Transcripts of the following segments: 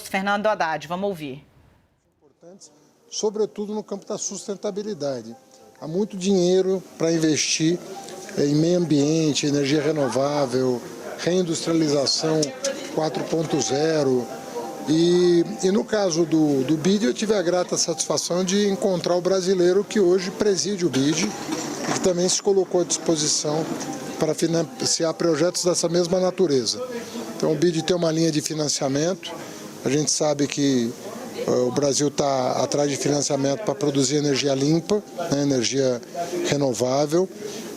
Fernando Haddad, vamos ouvir. Sobretudo no campo da sustentabilidade. Há muito dinheiro para investir em meio ambiente, energia renovável, reindustrialização 4.0. E no caso do BID, eu tive a grata satisfação de encontrar o brasileiro que hoje preside o BID e que também se colocou à disposição para financiar projetos dessa mesma natureza. Então o BID tem uma linha de financiamento, a gente sabe que o Brasil está atrás de financiamento para produzir energia limpa, né, energia renovável,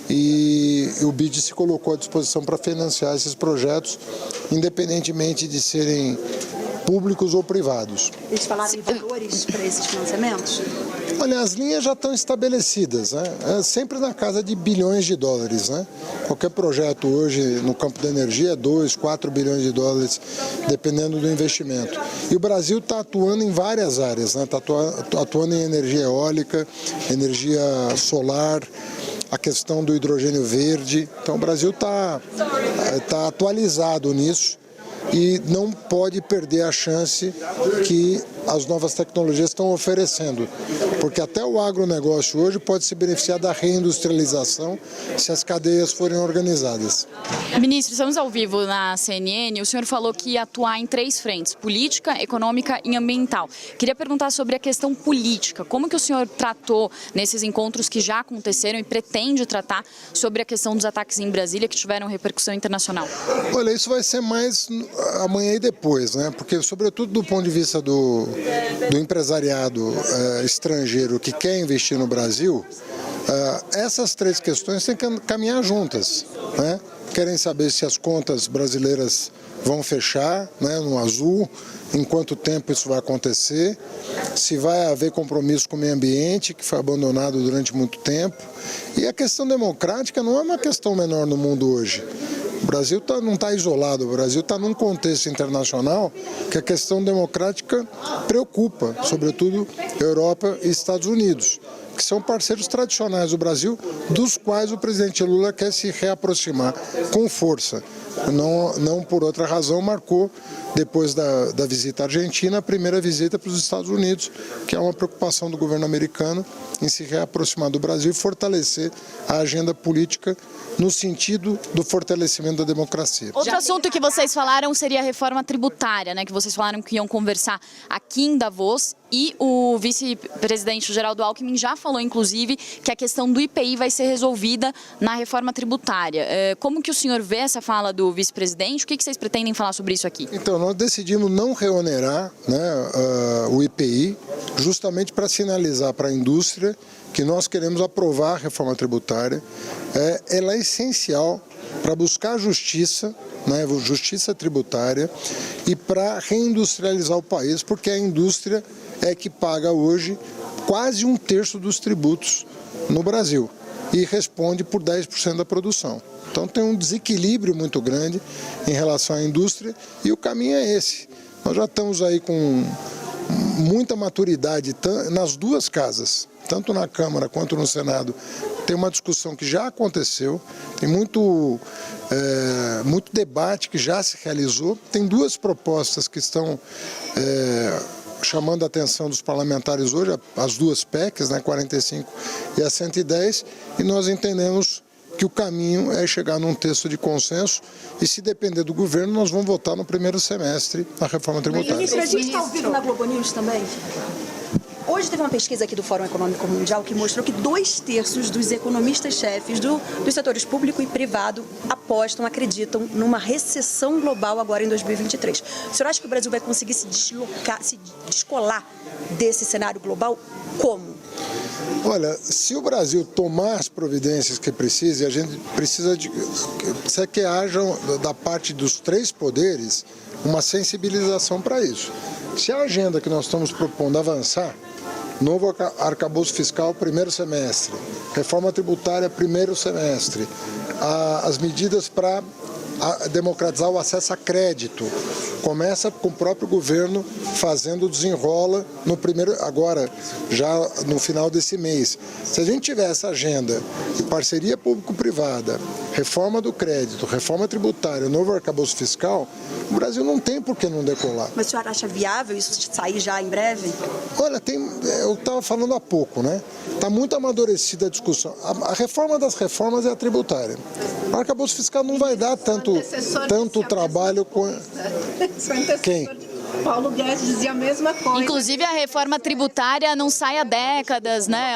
e o BID se colocou à disposição para financiar esses projetos, independentemente de serem públicos ou privados. Eles falaram em valores para esses financiamentos? Olha, as linhas já estão estabelecidas, né? É sempre na casa de bilhões de dólares, né? Qualquer projeto hoje no campo da energia é 2, 4 bilhões de dólares, dependendo do investimento. E o Brasil está atuando em várias áreas, né? Está atuando em energia eólica, energia solar, a questão do hidrogênio verde. Então o Brasil está atualizado nisso e não pode perder a chance que as novas tecnologias estão oferecendo, porque até o agronegócio hoje pode se beneficiar da reindustrialização se as cadeias forem organizadas. Ministro, estamos ao vivo na CNN. O senhor falou que ia atuar em 3 frentes: política, econômica e ambiental. Queria perguntar sobre a questão política. Como que o senhor tratou nesses encontros que já aconteceram e pretende tratar sobre a questão dos ataques em Brasília que tiveram repercussão internacional? Olha, isso vai ser mais amanhã e depois, né? Porque, sobretudo do ponto de vista do empresariado estrangeiro que quer investir no Brasil, essas 3 questões têm que caminhar juntas, né? Querem saber se as contas brasileiras vão fechar, né, no azul, em quanto tempo isso vai acontecer, se vai haver compromisso com o meio ambiente, que foi abandonado durante muito tempo. E a questão democrática não é uma questão menor no mundo hoje. O Brasil não está isolado, o Brasil está num contexto internacional que a questão democrática preocupa, sobretudo Europa e Estados Unidos, que são parceiros tradicionais do Brasil, dos quais o presidente Lula quer se reaproximar com força. Não por outra razão, marcou, depois da visita à Argentina, a primeira visita para os Estados Unidos, que é uma preocupação do governo americano em se reaproximar do Brasil e fortalecer a agenda política no sentido do fortalecimento da democracia. Outro assunto que vocês falaram seria a reforma tributária, né? Que vocês falaram que iam conversar aqui em Davos, e o vice-presidente Geraldo Alckmin já falou, inclusive, que a questão do IPI vai ser resolvida na reforma tributária. Como que o senhor vê essa fala do vice-presidente? O que vocês pretendem falar sobre isso aqui? Então, nós decidimos não reonerar, né, o IPI, justamente para sinalizar para a indústria que nós queremos aprovar a reforma tributária. Ela é essencial para buscar justiça, né, justiça tributária, e para reindustrializar o país, porque a indústria é que paga hoje quase 1/3 dos tributos no Brasil e responde por 10% da produção. Então tem um desequilíbrio muito grande em relação à indústria e o caminho é esse. Nós já estamos aí com muita maturidade nas duas casas, tanto na Câmara quanto no Senado. Tem uma discussão que já aconteceu, tem muito debate que já se realizou. Tem 2 propostas que estão chamando a atenção dos parlamentares hoje, as 2 PECs, né, 45 e a 110, e nós entendemos que o caminho é chegar num texto de consenso e, se depender do governo, nós vamos votar no primeiro semestre a reforma tributária. Ministro, a gente está ao vivo na Globo News também? Hoje teve uma pesquisa aqui do Fórum Econômico Mundial que mostrou que 2/3 dos economistas-chefes dos setores público e privado acreditam numa recessão global agora em 2023. O senhor acha que o Brasil vai conseguir se descolar desse cenário global? Como? Olha, se o Brasil tomar as providências que precisa, a gente precisa que haja da parte dos 3 poderes uma sensibilização para isso. Se a agenda que nós estamos propondo avançar, novo arcabouço fiscal, primeiro semestre, reforma tributária, primeiro semestre, as medidas para democratizar o acesso a crédito, Começa com o próprio governo fazendo desenrola no primeiro, agora, já no final desse mês. Se a gente tiver essa agenda de parceria público-privada, reforma do crédito, reforma tributária, novo arcabouço fiscal, o Brasil não tem por que não decolar. Mas o senhor acha viável isso sair já em breve? Olha, eu estava falando há pouco, né? Está muito amadurecida a discussão. A reforma das reformas é a tributária. O arcabouço fiscal não vai dar tanto trabalho com... Quem? Paulo Guedes dizia a mesma coisa. Inclusive a reforma tributária não sai há décadas, né?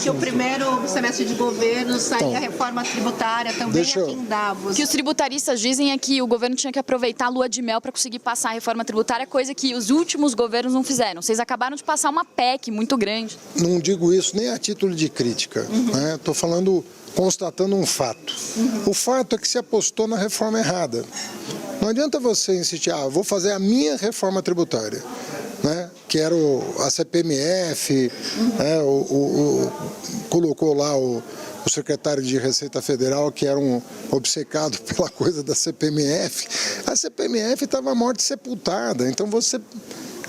Que o primeiro semestre de governo sairia a reforma tributária também aqui em Davos. O que os tributaristas dizem é que o governo tinha que aproveitar a lua de mel para conseguir passar a reforma tributária, coisa que os últimos governos não fizeram. Vocês acabaram de passar uma PEC muito grande. Não digo isso nem a título de crítica. Estou falando, constatando um fato. O fato é que se apostou na reforma errada. Não adianta você insistir, vou fazer a minha reforma tributária, né? Que era a CPMF, colocou lá o secretário de Receita Federal, que era um obcecado pela coisa da CPMF. A CPMF estava morta e sepultada, então você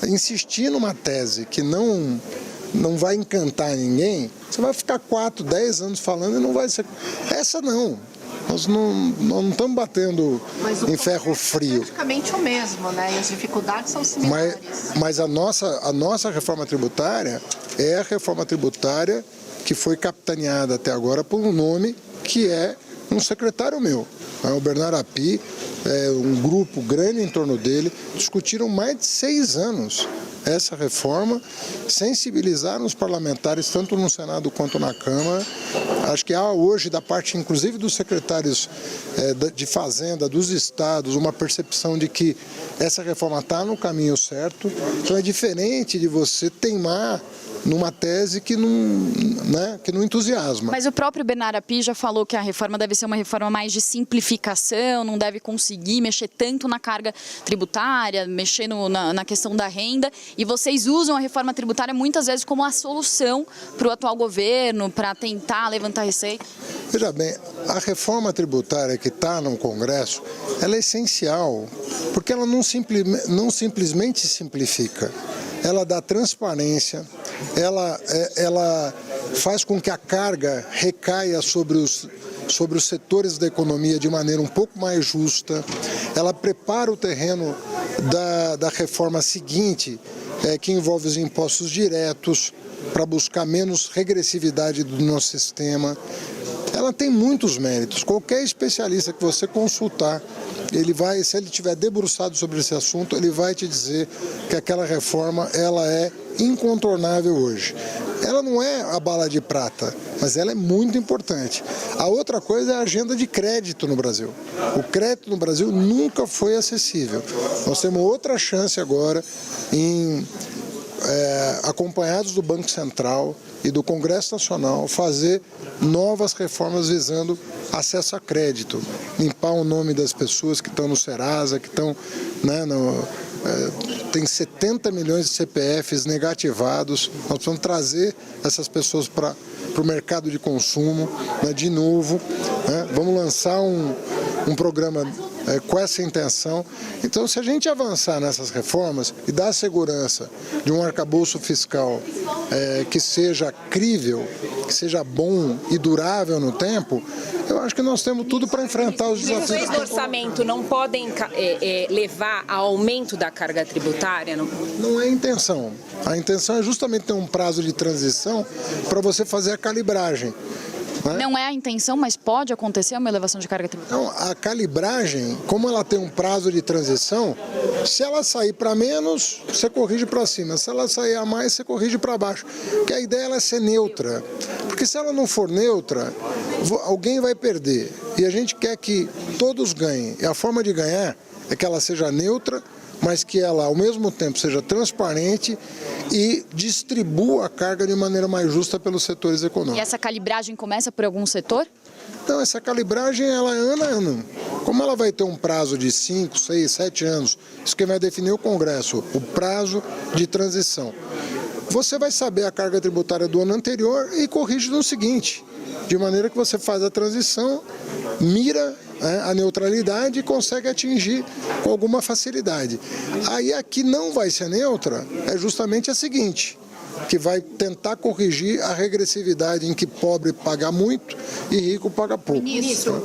insistir numa tese que não vai encantar ninguém, você vai ficar 4, 10 anos falando e não vai ser... Essa não. Nós não estamos batendo em ferro frio. É praticamente o mesmo, né? E as dificuldades são similares. Mas a nossa reforma tributária é a reforma tributária que foi capitaneada até agora por um nome que é um secretário meu. O Bernardo Api, um grupo grande em torno dele, discutiram mais de 6 anos essa reforma, sensibilizaram os parlamentares, tanto no Senado quanto na Câmara. Acho que há hoje, da parte inclusive dos secretários de Fazenda, dos estados, uma percepção de que essa reforma está no caminho certo. Então é diferente de você teimar numa tese que não entusiasma. Mas o próprio Bernardo Api já falou que a reforma deve ser uma reforma mais de simplificação, não deve conseguir mexer tanto na carga tributária, mexer na questão da renda, e vocês usam a reforma tributária muitas vezes como a solução para o atual governo, para tentar levantar receita. Veja bem, a reforma tributária que está no Congresso, ela é essencial, porque ela não simplesmente simplifica. Ela dá transparência, ela faz com que a carga recaia sobre os setores da economia de maneira um pouco mais justa, ela prepara o terreno da reforma seguinte, que envolve os impostos diretos, para buscar menos regressividade do nosso sistema. Ela tem muitos méritos. Qualquer especialista que você consultar, se ele tiver debruçado sobre esse assunto, ele vai te dizer que aquela reforma ela é incontornável hoje. Ela não é a bala de prata, mas ela é muito importante. A outra coisa é a agenda de crédito no Brasil. O crédito no Brasil nunca foi acessível. Nós temos outra chance agora acompanhados do Banco Central e do Congresso Nacional, fazer novas reformas visando acesso a crédito, limpar o nome das pessoas que estão no Serasa, que estão, tem 70 milhões de CPFs negativados. Nós precisamos trazer essas pessoas para o mercado de consumo, de novo. Vamos lançar um programa com essa intenção. Então, se a gente avançar nessas reformas e dar segurança de um arcabouço fiscal que seja crível, que seja bom e durável no tempo, eu acho que nós temos tudo para enfrentar os desafios. Os leis do orçamento não podem levar ao aumento da carga tributária? Não é a intenção. A intenção é justamente ter um prazo de transição para você fazer a calibragem. Não é a intenção, mas pode acontecer uma elevação de carga tributária? Não, a calibragem, como ela tem um prazo de transição, se ela sair para menos, você corrige para cima. Se ela sair a mais, você corrige para baixo. Porque a ideia é ser neutra. Porque se ela não for neutra, alguém vai perder. E a gente quer que todos ganhem. E a forma de ganhar é que ela seja neutra, mas que ela, ao mesmo tempo, seja transparente e distribua a carga de maneira mais justa pelos setores econômicos. E essa calibragem começa por algum setor? Então, essa calibragem, ela é ano a ano. Como ela vai ter um prazo de 5, 6, 7 anos, isso que vai definir o Congresso, o prazo de transição. Você vai saber a carga tributária do ano anterior e corrige no seguinte, de maneira que você faz a transição, mira a neutralidade e consegue atingir com alguma facilidade. Aí a que não vai ser neutra é justamente a seguinte, que vai tentar corrigir a regressividade em que pobre paga muito e rico paga pouco. Ministro,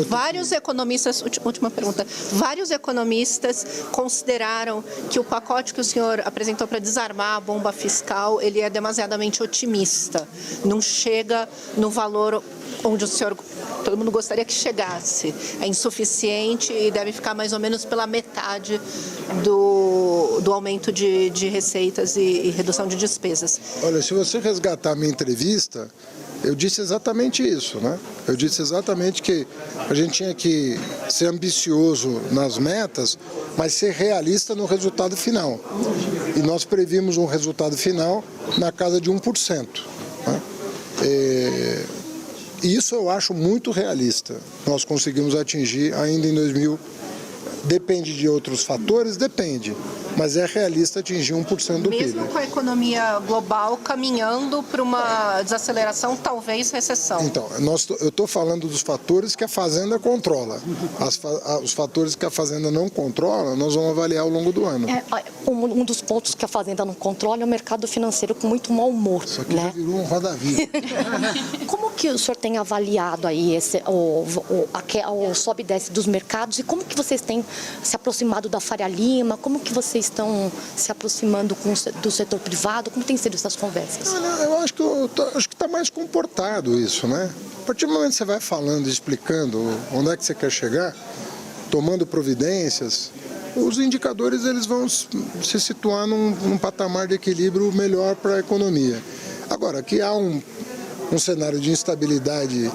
vários economistas, última pergunta, vários economistas consideraram que o pacote que o senhor apresentou para desarmar a bomba fiscal, ele é demasiadamente otimista, não chega no valor onde o senhor, todo mundo gostaria que chegasse, é insuficiente e deve ficar mais ou menos pela metade do aumento de receitas e redução de despesas. Olha, se você resgatar a minha entrevista, eu disse exatamente isso, né? Eu disse exatamente que a gente tinha que ser ambicioso nas metas, mas ser realista no resultado final. E nós previmos um resultado final na casa de 1%. Né? Isso eu acho muito realista. Nós conseguimos atingir ainda em 2000. Depende de outros fatores? Depende. Mas é realista atingir 1% do PIB. Mesmo com a economia global caminhando para uma desaceleração, talvez recessão. Então, eu estou falando dos fatores que a Fazenda controla. Os fatores que a Fazenda não controla, nós vamos avaliar ao longo do ano. Um dos pontos que a Fazenda não controla é o mercado financeiro com muito mau humor. Isso aqui já virou um roda-viva. Como que o senhor tem avaliado aí o sobe e desce dos mercados e como que vocês têm se aproximado da Faria Lima? Como que vocês estão se aproximando do setor privado? Como tem sido essas conversas? Eu acho que está mais comportado isso, né? A partir do momento que você vai falando e explicando onde é que você quer chegar, tomando providências, os indicadores eles vão se situar num patamar de equilíbrio melhor para a economia. Agora, que há um cenário de instabilidade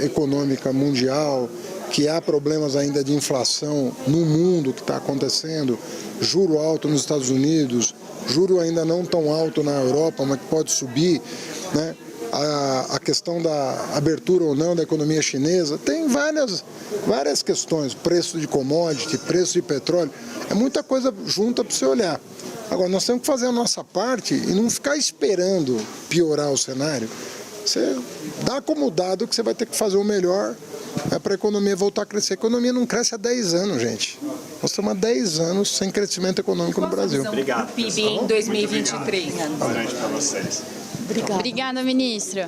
econômica mundial, que há problemas ainda de inflação no mundo que está acontecendo, juro alto nos Estados Unidos, juro ainda não tão alto na Europa, mas que pode subir, né? A questão da abertura ou não da economia chinesa, tem várias questões, preço de commodity, preço de petróleo, é muita coisa junta para você olhar. Agora, nós temos que fazer a nossa parte e não ficar esperando piorar o cenário. Você dá como dado que você vai ter que fazer o melhor para a economia voltar a crescer. A economia não cresce há 10 anos, gente. Nós estamos há 10 anos sem crescimento econômico no Brasil. Obrigado. PIB em 2023. Grande para vocês. Obrigada. Obrigada, ministro.